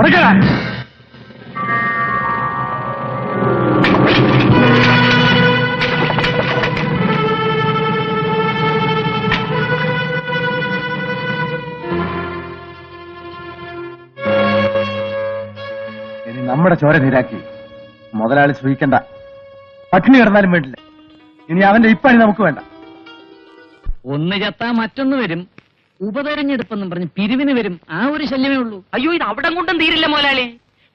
ഇനി നമ്മുടെ ചോര നീരാക്കി മുതലാളി സൂഹിക്കണ്ട. പട്ടിണി കിടന്നാലും വേണ്ടില്ല. ഇനി അവന്റെ ഇപ്പണി നമുക്ക് വേണ്ട. ഒന്ന് ചത്താ മറ്റൊന്ന് വരും. ഉപതെരഞ്ഞെടുപ്പെന്നും പറഞ്ഞ് പിരിവിന് വരും. ആ ഒരു ശല്യമേ ഉള്ളൂ. അയ്യോ, ഇത് അവിടെ കൊണ്ടും തീരില്ല മുതലാളി.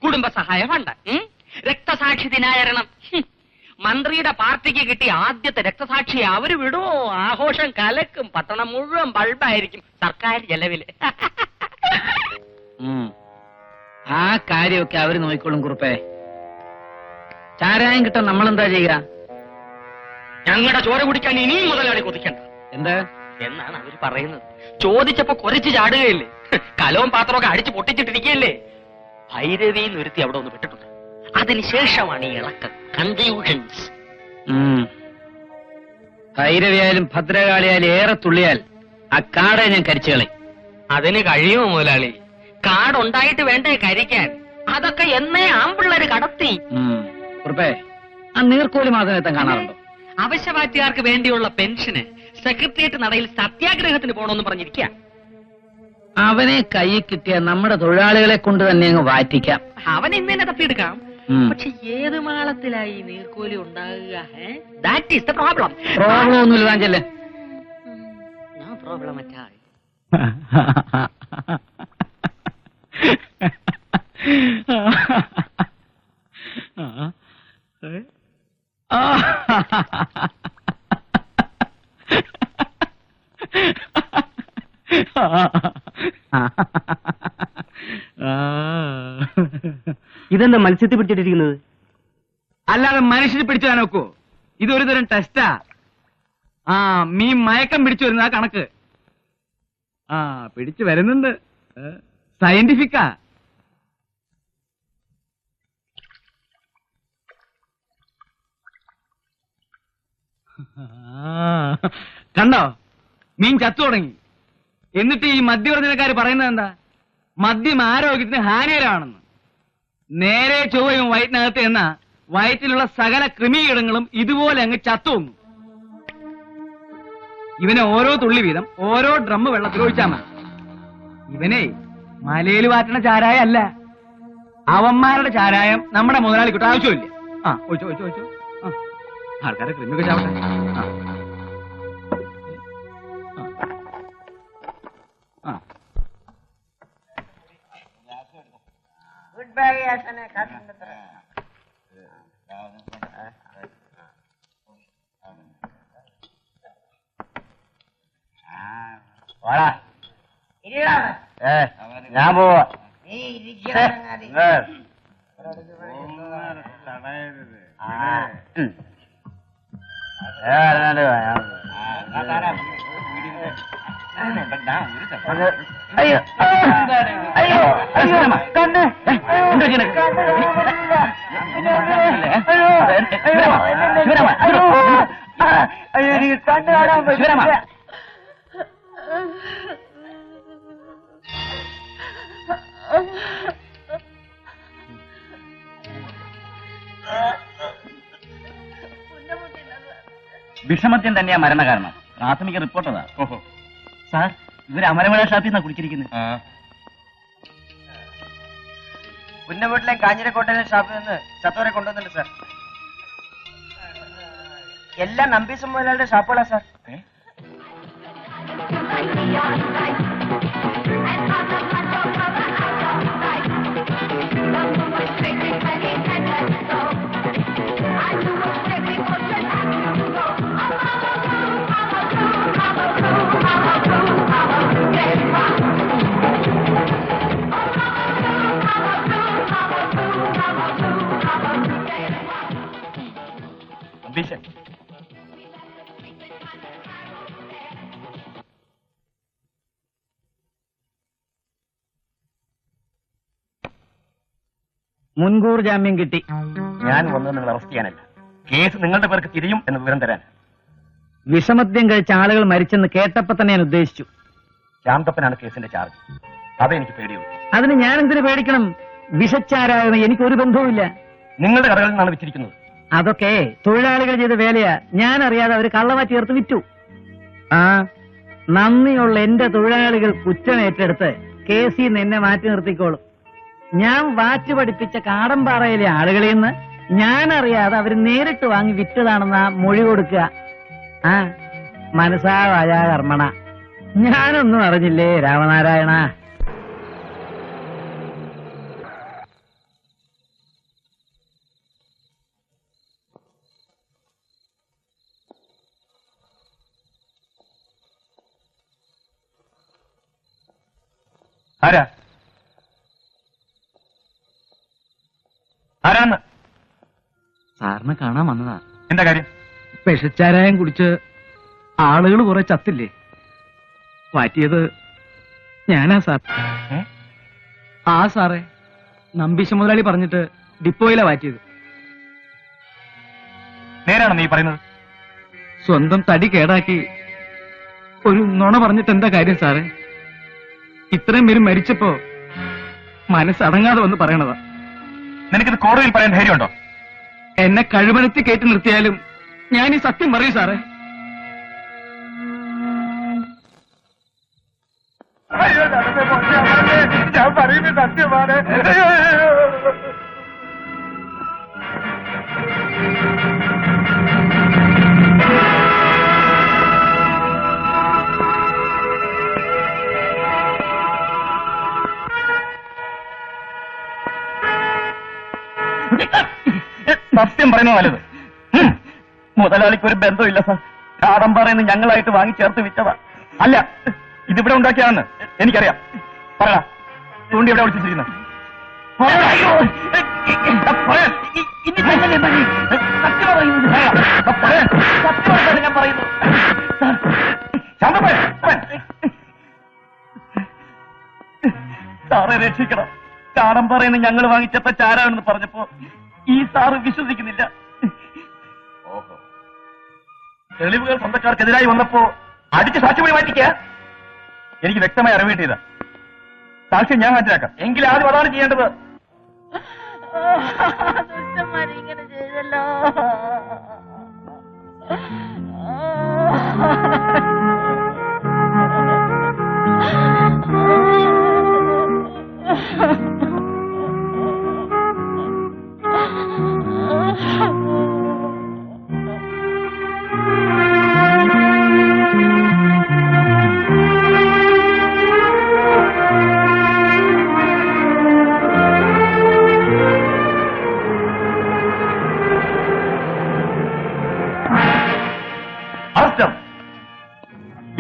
കുടുംബ സഹായം വേണ്ട, രക്തസാക്ഷി ദിനാചരണം. മന്ത്രിയുടെ പാർട്ടിക്ക് കിട്ടിയ ആദ്യത്തെ രക്തസാക്ഷി അവര് വിടുമോ? ആഘോഷം കലക്കും. പട്ടണം മുഴുവൻ ബൾബായിരിക്കും സർക്കാർ ചെലവില്. ആ കാര്യമൊക്കെ അവര് നോക്കിക്കോളും കുറുപ്പേ. ചാരായം കിട്ടാൻ നമ്മളെന്താ ചെയ്യുക? ഞങ്ങളുടെ ചോര കുടിക്കാൻ ഇനിയും മുതലാളി കൊതിക്കണ്ട. എന്താ എന്നാണ് അവര് പറയുന്നത്. ചോദിച്ചപ്പോ കുറച്ച് ചാടുകയല്ലേ, കലവും പാത്രമൊക്കെ അടിച്ചു പൊട്ടിച്ചിട്ടിരിക്കുകയല്ലേ. ഭൈരവി നിർത്തി അവിടെ ഒന്ന് വിട്ടിട്ടുണ്ട്. അതിനുശേഷമാണ് ഈ ഇളക്കം, കൺഫ്യൂഷൻസ്. ഭൈരവിയായാലും ഭദ്രകാളിയായാലും ഏറെ തുള്ളിയാൽ ആ കാടെ ഞാൻ കരിച്ചുകളെ. അതിന് കഴിയുമോ മുതലാളി? കാടുണ്ടായിട്ട് വേണ്ടേ കരിക്കാൻ? അതൊക്കെ എന്നേ ആമ്പിള്ളേര് കടത്തി. കുറുപ്പേ, ആ നീർക്കോലി മാധവനെത്താൻ കാണാറുണ്ടോ? അവശ്യവാറ്റുകാർക്ക് വേണ്ടിയുള്ള പെൻഷന് സെക്രട്ടേറിയറ്റ് നടയിൽ സത്യാഗ്രഹത്തിന് പോകണമെന്ന് പറഞ്ഞിരിക്കുക. അവനെ കൈ കിട്ടിയ നമ്മുടെ തൊഴിലാളികളെ കൊണ്ട് തന്നെ അങ്ങ് വാറ്റിക്കാം. അവൻ ഇന്നെ തപ്പിയെടുക്കാം. പക്ഷെ ഏത് മാളത്തിലായി നീർക്കോലി ഉണ്ടാകുക? That is the problem. Problem ഒന്നുമില്ല, താൻ ചെല്ലേ. No problem at all. ഇതെന്താ മത്സ്യത്തിൽ പിടിച്ചിട്ടിരിക്കുന്നത്? അല്ലാതെ മനുഷ്യന് പിടിച്ചു നോക്കൂ. ഇതൊരു തരം ടെസ്റ്റാ. മീൻ മയക്കം പിടിച്ചു വരുന്ന കണക്ക്. പിടിച്ചു വരുന്നുണ്ട്. സയന്റിഫിക്കാ. കണ്ടോ, മീൻ ചത്തു തുടങ്ങി. എന്നിട്ട് ഈ മദ്യവർജനക്കാർ പറയുന്നത് എന്താ? മദ്യം ആരോഗ്യത്തിന് ഹാനികരമാണെന്ന്. നേരെ ചൊവ്വയും വയറ്റിനകത്ത് എന്ന വയറ്റിലുള്ള സകല കൃമികീടങ്ങളും ഇതുപോലെ അങ്ങ് ചത്തുവന്നു. ഇവനെ ഓരോ തുള്ളി വീതം ഓരോ ഡ്രം വെള്ളത്തിൽ ഒഴിച്ചാൽ മതി. ഇവനെ മലയിൽ വാറ്റണ ചാരായം അല്ല, അവന്മാരുടെ ചാരായം നമ്മുടെ മുതലാളിക്കൊട്ട് ആവശ്യമില്ല. ഒഴിച്ചോ ഒഴിച്ചോ ഒഴിച്ചോ. ആൾക്കാരെ കൃമിയൊക്കെ ചാവട്ടെ. ഞാൻ പോവാ. അയ്യോ അയ്യോ അയ്യോ കണ്ണ് അയ്യോ എനിക്ക് കണ്ണ് കാണാൻ പറ്റില്ല. വിഷമദ്യം തന്നെയാ മരണകാരണം. പ്രാഥമിക റിപ്പോർട്ട് അതാ. ഓഹോ സാർ, ഇവര് അമരമഴ ഷാപ്പിൽ നിന്നാ കുടിച്ചിരിക്കുന്നത്. പുന്നവീട്ടിലെ കാഞ്ഞിരക്കോട്ടയിലെ ഷാപ്പിൽ നിന്ന് ചത്തോരെ കൊണ്ടുവന്നിട്ടുണ്ട് സാർ. എല്ലാം നമ്പീസ് മുതലാളിയുടെ ഷാപ്പുകളാ സാർ. മുൻകൂർ ജാമ്യം കിട്ടി. ഞാൻ വന്നത് നിങ്ങൾ അറസ്റ്റ് ചെയ്യാനല്ല, കേസ് നിങ്ങളുടെ പേർക്ക് തിരിയും എന്ന് വിവരം തരാൻ. വിഷമദ്യം കഴിച്ച ആളുകൾ മരിച്ചെന്ന് കേട്ടപ്പോ തന്നെ ഞാൻ ഉദ്ദേശിച്ചു. ശാന്തപ്പനാണ് കേസിന്റെ ചാർജ്. അതെനിക്ക് പേടിയുള്ളൂ. അതിന് ഞാൻ എന്തിനു പേടിക്കണം? വിഷച്ചാരായ എനിക്കൊരു ബന്ധവുമില്ല. നിങ്ങളുടെ കടകളിൽ നിന്നാണ് വെച്ചിരിക്കുന്നത്. അതൊക്കെ തൊഴിലാളികൾ ചെയ്ത വേലയാ. ഞാൻ അറിയാതെ അവര് കള്ളവാറ്റി ചേർത്ത് വിറ്റു. ആ നന്ദിയുള്ള എന്റെ തൊഴിലാളികൾ കുറ്റം ഏറ്റെടുത്ത് കേസിൽ നിന്ന് എന്നെ മാറ്റി നിർത്തിക്കോളും. ഞാൻ വാച്ച് പഠിപ്പിച്ച കാടമ്പാറയിലെ ആളുകളിൽ നിന്ന് ഞാൻ അറിയാതെ അവര് നേരിട്ട് വാങ്ങി വിറ്റതാണെന്നാ മൊഴി കൊടുക്കുക. ആ മനസാ വാചാ കർമ്മണ. ഞാനൊന്നും അറിഞ്ഞില്ലേ രാമനാരായണ. ആരാന്ന്? സാറിനെ കാണാൻ വന്നതാ. എന്താ കാര്യം? വിഷച്ചാരായം കുടിച്ച് ആളുകൾ കുറെ ചത്തില്ലേ, മാറ്റിയത് ഞാനാ സാർ. ആ സാറേ, നമ്പീശ മുതലാളി പറഞ്ഞിട്ട് ഡിപ്പോയിലാ മാറ്റിയത്. നേരാണോ നീ പറയുന്നത്? സ്വന്തം തടി കേടാക്കി ഒരു നുണ പറഞ്ഞിട്ട് എന്താ കാര്യം സാറേ? ഇത്രയും പേര് മരിച്ചപ്പോ മനസ്സടങ്ങാതെ വന്ന് പറയണതാ. നിനക്കിത് കോടതിയിൽ പറയാൻ ധൈര്യമുണ്ടോ? എന്നെ കഴിവനത്തി കയറ്റി നിർത്തിയാലും ഞാൻ ഈ സത്യം പറയൂ സാറേ. ഞാൻ പറയുന്നത് സത്യമാണ്. സത്യം പറയുന്നത് നല്ലത്. മുതലാളിക്ക് ഒരു ബന്ധമില്ല സാർ. കാടമ്പാറയിൽ നിന്ന് ഞങ്ങളായിട്ട് വാങ്ങി ചേർത്ത് വിറ്റതാ. അല്ല, ഇതിവിടെ ഉണ്ടാക്കിയാണെന്ന് എനിക്കറിയാം. പറ, തൂണ്ടി എവിടെ വിളിച്ചിരിക്കുന്നത്? സാറെ രക്ഷിക്കണം. കാടമ്പാറയിൽ നിന്ന് ഞങ്ങൾ വാങ്ങിച്ചപ്പോ ചാരാണെന്ന് പറഞ്ഞപ്പോ ഈ സാറ് വിശ്വസിക്കുന്നില്ല. ഓഹോ, തെളിവുകൾ സ്വന്തക്കാർക്കെതിരായി വന്നപ്പോ അടിച്ച് സാക്ഷിമൊഴി മാറ്റിക്ക. എനിക്ക് വ്യക്തമായി അറിവേണ്ടിയതാ. സാക്ഷ്യം ഞാൻ ഹാജരാക്കാം. എങ്കിൽ ആദ്യം അതാണ് ചെയ്യേണ്ടത്. ഇങ്ങനെ ചെയ്തല്ലോ.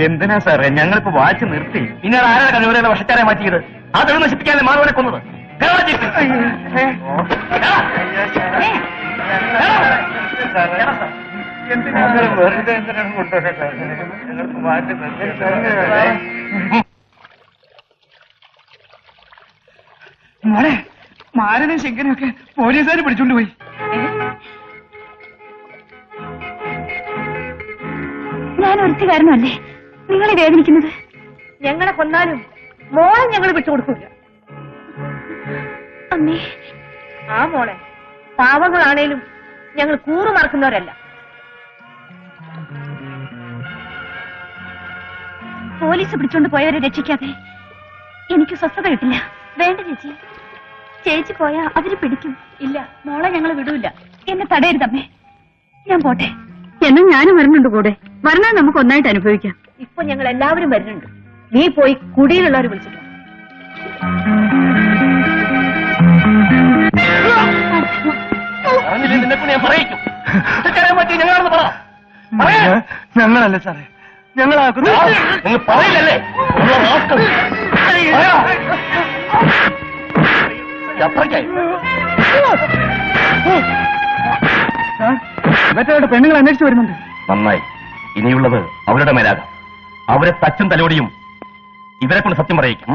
എന്തിനാ സാറേ ഞങ്ങളിപ്പോ വാച്ച് നിർത്തി? പിന്നെ ആരാണ് കഴിവരെ വർഷക്കാരെ മാറ്റിയത്? ആ തെളിവ് നശിപ്പിക്കാനല്ലേ മാധവനെ കൊന്നത്? മോളെ, മാരനും ശങ്കരനൊക്കെ പോലീസുകാർ പിടിച്ചോണ്ട് പോയി. ഞാൻ ഒരുത്തുകാരനല്ലേ നിങ്ങളെ വേദനിക്കുന്നത്? ഞങ്ങളെ കൊന്നാലും മോളെ ഞങ്ങൾ വിട്ടുകൊടുക്കില്ല. അമ്മേ, ആ മോളെ പാവങ്ങളാണേലും ഞങ്ങൾ കൂറുമറക്കുന്നവരല്ല. പോലീസ് പിടിച്ചോണ്ട് പോയവരെ രക്ഷിക്കാതെ എനിക്ക് സ്വസ്ഥത കിട്ടില്ല. വേണ്ട ചേച്ചി, ചേച്ചി പോയാ അവര് പിടിക്കും. ഇല്ല, മോളെ ഞങ്ങൾ വിടൂല. എന്നെ തടയരുതമ്മേ. ഞാൻ പോട്ടെ. എന്നാ ഞാനും വരുന്നുണ്ട് കൂടെ. വരണേ നമുക്ക് ഒന്നായിട്ട് അനുഭവിക്കാം. ഇപ്പൊ ഞങ്ങൾ എല്ലാവരും വരുന്നുണ്ട്. നീ പോയി കുടിയിലുള്ളവർ വിളിച്ചിട്ട്. ഞാൻ പറയിക്കും. പറ്റി ഞങ്ങളാണെന്ന് പറ. ഞങ്ങളല്ല സാറേ, ഞങ്ങളാക്കുന്നു. നിങ്ങൾ പറയില്ലല്ലേ? അത്രയ്ക്കായി മറ്റവരുടെ പെണ്ണുങ്ങൾ അന്വേഷിച്ചു വരുന്നുണ്ട്. നന്നായി. ഇനിയുള്ളത് അവരുടെ മേലാകാം. അവരെ തച്ചും തലോടിയും ഇവരെ കൊണ്ട് സത്യം പറയിക്കും.